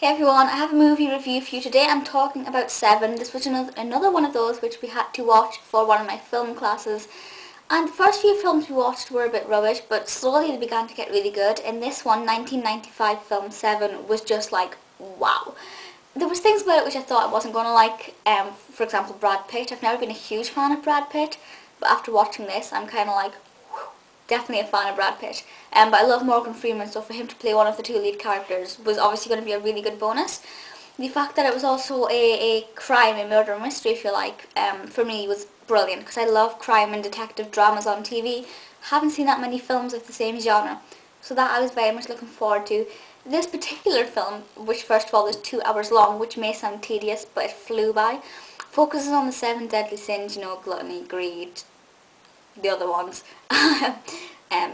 Hey everyone, I have a movie review for you today. I'm talking about Se7en. This was another one of those which we had to watch for one of my film classes. And the first few films we watched were a bit rubbish, but slowly they began to get really good. And this one, 1995 film Se7en, was just like, wow. There was things about it which I thought I wasn't going to like. For example, Brad Pitt. I've never been a huge fan of Brad Pitt, but after watching this, I'm kind of like, definitely a fan of Brad Pitt. But I love Morgan Freeman, so for him to play one of the two lead characters was obviously going to be a really good bonus. The fact that it was also a crime, a murder mystery, if you like, for me was brilliant, because I love crime and detective dramas on TV. Haven't seen that many films of the same genre, so that I was very much looking forward to. This particular film, which first of all is 2 hours long, which may sound tedious, but it flew by, focuses on the 7 deadly sins, you know, gluttony, greed, the other ones,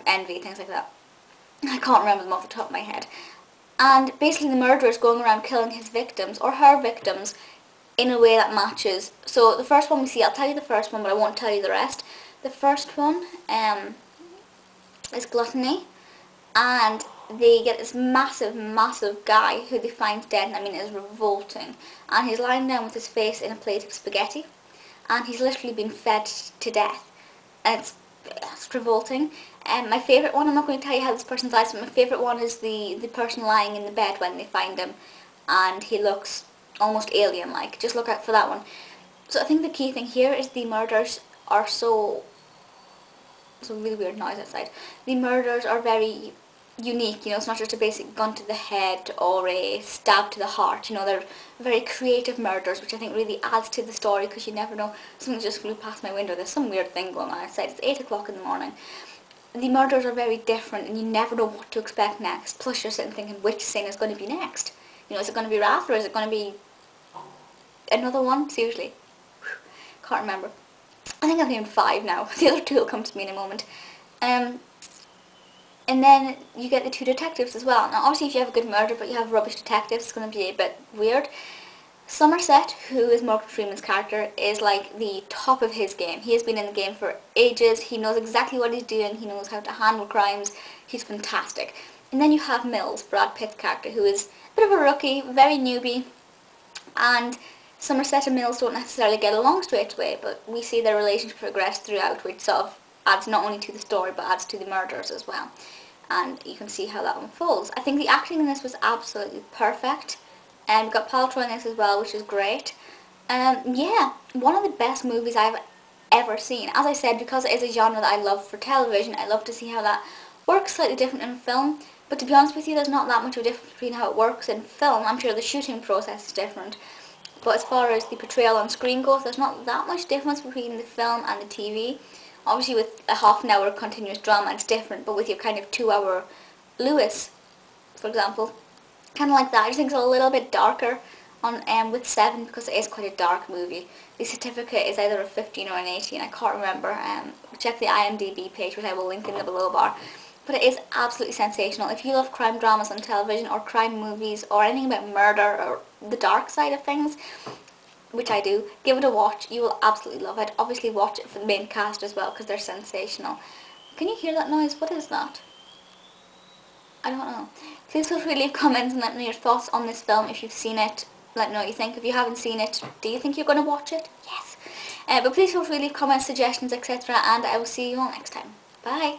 envy, things like that. I can't remember them off the top of my head. And basically the murderer is going around killing his victims, or her victims, in a way that matches. So the first one we see, I'll tell you the first one, but I won't tell you the rest. The first one is gluttony, and they get this massive guy who they find dead, and I mean it is revolting. And he's lying down with his face in a plate of spaghetti, and he's literally been fed to death. And it's revolting. My favourite one, I'm not going to tell you how this person dies, but my favourite one is the person lying in the bed when they find him, and he looks almost alien-like. Just look out for that one. So I think the key thing here is the murders are so... It's a really weird noise outside. The murders are very unique, you know, it's not just a basic gun to the head or a stab to the heart, you know, they're very creative murders, which I think really adds to the story, because you never know. Something just flew past my window, there's some weird thing going on outside, it's 8 o'clock in the morning. The murders are very different, and you never know what to expect next, plus you're sitting thinking which sin is going to be next. You know, is it going to be Wrath, or is it going to be another one? Seriously, can't remember. I think I've named 5 now, the other 2 will come to me in a moment. And then you get the 2 detectives as well. Now obviously if you have a good murder but you have rubbish detectives, it's going to be a bit weird. Somerset, who is Morgan Freeman's character, is like the top of his game. He has been in the game for ages, he knows exactly what he's doing, he knows how to handle crimes, he's fantastic. And then you have Mills, Brad Pitt's character, who is a bit of a rookie, very newbie, and Somerset and Mills don't necessarily get along straight away, but we see their relationship progress throughout, which sort of adds not only to the story but adds to the murders as well. And you can see how that unfolds. I think the acting in this was absolutely perfect. And we've got Paltrow in this as well, which is great. Yeah, one of the best movies I've ever seen. As I said, because it is a genre that I love for television, I love to see how that works slightly different in film. But to be honest with you, there's not that much of a difference between how it works in film. I'm sure the shooting process is different. But as far as the portrayal on screen goes, there's not that much difference between the film and the TV. Obviously with a half-an-hour continuous drama it's different, but with your kind of 2-hour Lewis, for example, kind of like that. I just think it's a little bit darker on with Se7en, because it is quite a dark movie. The certificate is either a 15 or an 18, I can't remember. Check the IMDb page, which I will link in the below bar. But it is absolutely sensational. If you love crime dramas on television, or crime movies, or anything about murder, or the dark side of things, which I do, give it a watch. You will absolutely love it. Obviously watch it for the main cast as well, because they're sensational. Can you hear that noise? What is that? I don't know. Please feel free to leave comments and let me know your thoughts on this film. If you've seen it, let me know what you think. If you haven't seen it, do you think you're going to watch it? Yes. But please feel free to leave comments, suggestions, etc. And I will see you all next time. Bye.